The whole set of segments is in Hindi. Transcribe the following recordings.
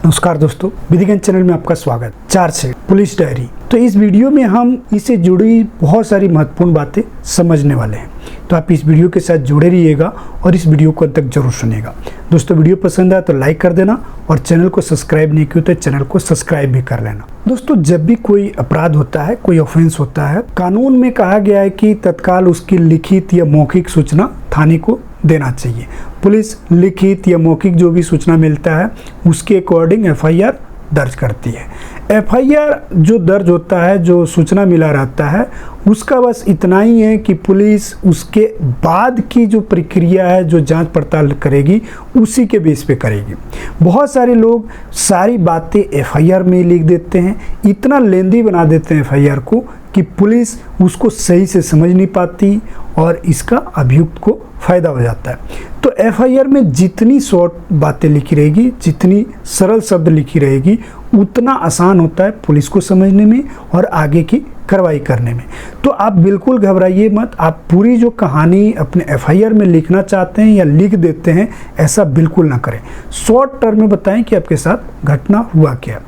नमस्कार दोस्तों, विधिज्ञान चैनल में आपका स्वागत। Chargesheet, police diary. तो इस वीडियो में हम इससे जुड़ी बहुत सारी महत्वपूर्ण बातें समझने वाले हैं, तो आप इस वीडियो के साथ जुड़े रहिएगा और इस वीडियो को अंत तक जरूर सुनिएगा। दोस्तों, वीडियो पसंद आए तो लाइक कर देना और चैनल को सब्सक्राइब नहीं किया तो चैनल को सब्सक्राइब भी कर लेना। दोस्तों, जब भी कोई अपराध होता है, कोई ऑफेंस होता है, कानून में कहा गया है कि तत्काल उसकी लिखित या मौखिक सूचना थाने को देना चाहिए। पुलिस लिखित या मौखिक जो भी सूचना मिलता है उसके अकॉर्डिंग एफआईआर दर्ज करती है। एफआईआर जो दर्ज होता है, जो सूचना मिला रहता है, उसका बस इतना ही है कि पुलिस उसके बाद की जो प्रक्रिया है, जो जांच पड़ताल करेगी, उसी के बेस पे करेगी। बहुत सारे लोग सारी बातें एफआईआर में लिख देते हैं, इतना लेंदी बना देते हैं एफआईआर को कि पुलिस उसको सही से समझ नहीं पाती और इसका अभियुक्त को फ़ायदा हो जाता है। तो एफआईआर में जितनी शॉर्ट बातें लिखी रहेगी, जितनी सरल शब्द लिखी रहेगी, उतना आसान होता है पुलिस को समझने में और आगे की कार्रवाई करने में। तो आप बिल्कुल घबराइए मत। आप पूरी जो कहानी अपने एफआईआर में लिखना चाहते हैं या लिख देते हैं, ऐसा बिल्कुल ना करें। शॉर्ट टर्म में बताएं कि आपके साथ घटना हुआ क्या।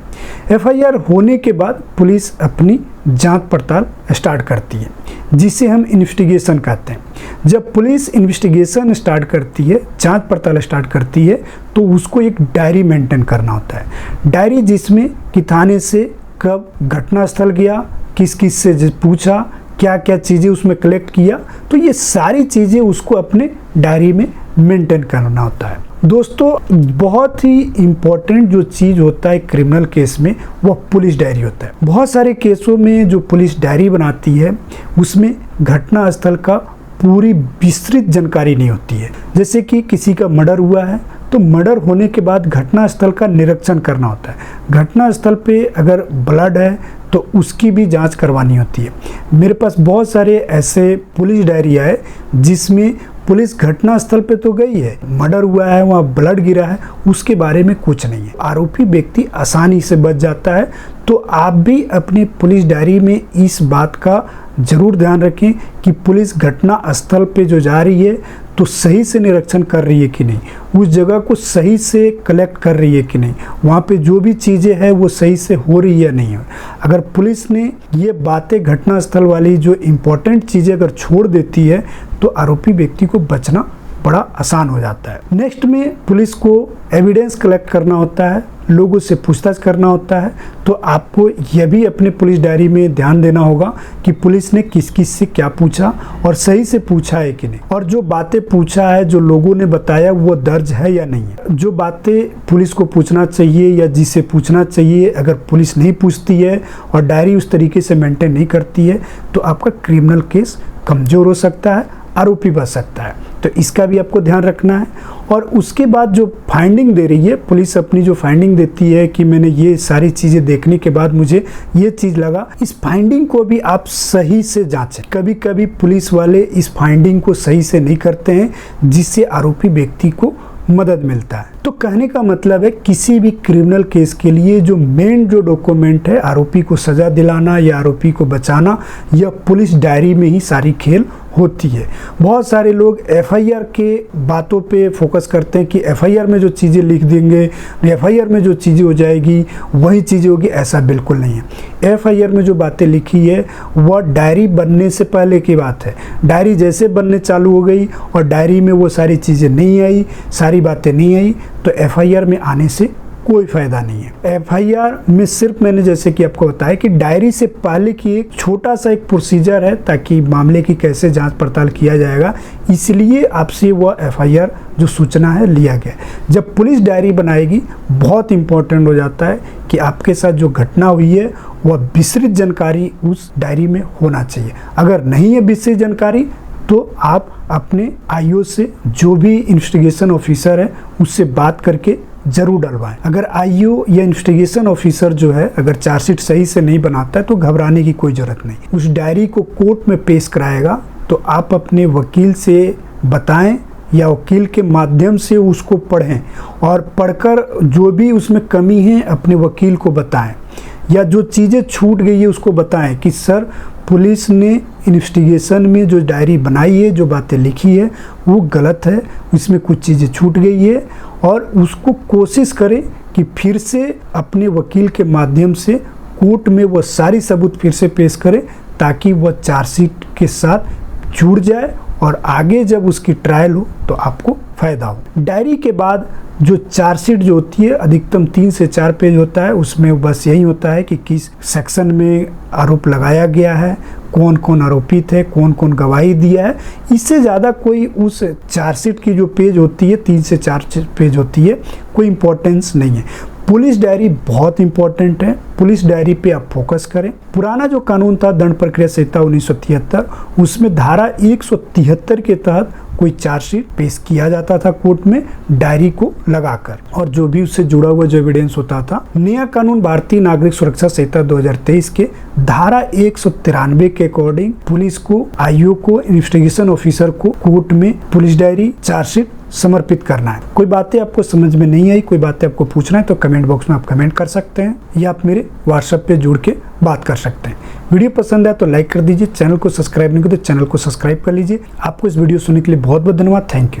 एफआईआर होने के बाद पुलिस अपनी जांच पड़ताल स्टार्ट करती है, जिसे हम इन्वेस्टिगेशन कहते हैं। जब पुलिस इन्वेस्टिगेशन स्टार्ट करती है, जांच पड़ताल स्टार्ट करती है, तो उसको एक डायरी मेंटेन करना होता है। डायरी जिसमें कि थाने से कब घटनास्थल गया, किस किस से पूछा, क्या क्या चीज़ें उसमें कलेक्ट किया, तो ये सारी चीज़ें उसको अपने डायरी में मेंटेन करना होता है। दोस्तों, बहुत ही इम्पोर्टेंट जो चीज़ होता है क्रिमिनल केस में, वो पुलिस डायरी होता है। बहुत सारे केसों में जो पुलिस डायरी बनाती है, उसमें घटनास्थल का पूरी विस्तृत जानकारी नहीं होती है। जैसे कि किसी का मर्डर हुआ है, तो मर्डर होने के बाद घटनास्थल का निरीक्षण करना होता है। घटनास्थल पे अगर ब्लड है तो उसकी भी जांच करवानी होती है। मेरे पास बहुत सारे ऐसे पुलिस डायरिया है जिसमें पुलिस घटनास्थल पे तो गई है, मर्डर हुआ है, वहाँ ब्लड गिरा है, उसके बारे में कुछ नहीं है। आरोपी व्यक्ति आसानी से बच जाता है। तो आप भी अपनी पुलिस डायरी में इस बात का ज़रूर ध्यान रखें कि पुलिस घटना स्थल पे जो जा रही है तो सही से निरीक्षण कर रही है कि नहीं, उस जगह को सही से कलेक्ट कर रही है कि नहीं, वहाँ पे जो भी चीज़ें हैं वो सही से हो रही है या नहीं है। अगर पुलिस ने ये बातें घटनास्थल वाली जो इम्पोर्टेंट चीज़ें अगर छोड़ देती है तो आरोपी व्यक्ति को बचना बड़ा आसान हो जाता है। नेक्स्ट में पुलिस को एविडेंस कलेक्ट करना होता है, लोगों से पूछताछ करना होता है। तो आपको यह भी अपने पुलिस डायरी में ध्यान देना होगा कि पुलिस ने किस किस से क्या पूछा और सही से पूछा है कि नहीं, और जो बातें पूछा है, जो लोगों ने बताया, वो दर्ज है या नहीं है। जो बातें पुलिस को पूछना चाहिए या जिससे पूछना चाहिए, अगर पुलिस नहीं पूछती है और डायरी उस तरीके से मेंटेन नहीं करती है, तो आपका क्रिमिनल केस कमज़ोर हो सकता है, आरोपी बच सकता है। तो इसका भी आपको ध्यान रखना है। और उसके बाद जो फाइंडिंग दे रही है पुलिस, अपनी जो फाइंडिंग देती है कि मैंने ये सारी चीज़ें देखने के बाद मुझे ये चीज़ लगा, इस फाइंडिंग को भी आप सही से जांचें। कभी कभी पुलिस वाले इस फाइंडिंग को सही से नहीं करते हैं, जिससे आरोपी व्यक्ति को मदद मिलता है। तो कहने का मतलब है, किसी भी क्रिमिनल केस के लिए जो मेन जो डॉक्यूमेंट है, आरोपी को सज़ा दिलाना या आरोपी को बचाना, यह पुलिस डायरी में ही सारी खेल होती है। बहुत सारे लोग एफआईआर के बातों पे फोकस करते हैं कि एफआईआर में जो चीज़ें लिख देंगे, एफआईआर में जो चीज़ें हो जाएगी वही चीज़ें होगी, ऐसा बिल्कुल नहीं है। एफआईआर में जो बातें लिखी है वह डायरी बनने से पहले की बात है। डायरी जैसे बनने चालू हो गई और डायरी में वो सारी चीज़ें नहीं आई, सारी बातें नहीं आई, तो एफआईआर में आने से कोई फ़ायदा नहीं है। एफआईआर में सिर्फ मैंने जैसे कि आपको बताया कि डायरी से पहले की एक छोटा सा एक प्रोसीजर है, ताकि मामले की कैसे जांच पड़ताल किया जाएगा, इसलिए आपसे वह एफआईआर जो सूचना है लिया गया। जब पुलिस डायरी बनाएगी, बहुत इंपॉर्टेंट हो जाता है कि आपके साथ जो घटना हुई है वह विस्तृत जानकारी उस डायरी में होना चाहिए। अगर नहीं है विस्तृत जानकारी, तो आप अपने आईओ से, जो भी इन्वेस्टिगेशन ऑफिसर है, उससे बात करके जरूर डलवाएं। अगर आईओ या इन्वेस्टिगेशन ऑफिसर जो है अगर चार्जशीट सही से नहीं बनाता है तो घबराने की कोई ज़रूरत नहीं। उस डायरी को कोर्ट में पेश कराएगा तो आप अपने वकील से बताएं या वकील के माध्यम से उसको पढ़ें, और पढ़कर जो भी उसमें कमी है अपने वकील को बताएं, या जो चीज़ें छूट गई है उसको बताएं कि सर, पुलिस ने इन्वेस्टिगेशन में जो डायरी बनाई है, जो बातें लिखी है, वो गलत है, इसमें कुछ चीज़ें छूट गई है, और उसको कोशिश करें कि फिर से अपने वकील के माध्यम से कोर्ट में वह सारी सबूत फिर से पेश करे ताकि वह चार्जशीट के साथ जुड़ जाए और आगे जब उसकी ट्रायल हो तो आपको फायदा हो। डायरी के बाद जो चार्जशीट जो होती है अधिकतम 3 से 4 पेज होता है, उसमें बस यही होता है कि किस सेक्शन में आरोप लगाया गया है, कौन कौन आरोपित है, कौन कौन गवाही दिया है। इससे ज़्यादा कोई उस चार्जशीट की जो पेज होती है 3 से 4 पेज होती है, कोई इम्पोर्टेंस नहीं है। पुलिस डायरी बहुत इंपॉर्टेंट है, पुलिस डायरी पे आप फोकस करें। पुराना जो कानून था दंड प्रक्रिया संहिता 1973, उसमें धारा 173 के तहत कोई चार्जशीट पेश किया जाता था कोर्ट में डायरी को लगाकर, और जो भी उससे जुड़ा हुआ जो एविडेंस होता था। नया कानून भारतीय नागरिक सुरक्षा संहिता 2023 के धारा 193 के अकॉर्डिंग पुलिस को, आईओ को, इन्वेस्टिगेशन ऑफिसर को कोर्ट में पुलिस डायरी, चार्जशीट समर्पित करना है। कोई बातें आपको समझ में नहीं आई, कोई बातें आपको पूछना है तो कमेंट बॉक्स में आप कमेंट कर सकते हैं या आप मेरे व्हाट्सएप पे जुड़ के बात कर सकते हैं। वीडियो पसंद है तो लाइक कर दीजिए, चैनल को सब्सक्राइब नहीं किया तो चैनल को सब्सक्राइब कर लीजिए। आपको इस वीडियो सुनने के लिए बहुत बहुत धन्यवाद। Thank you.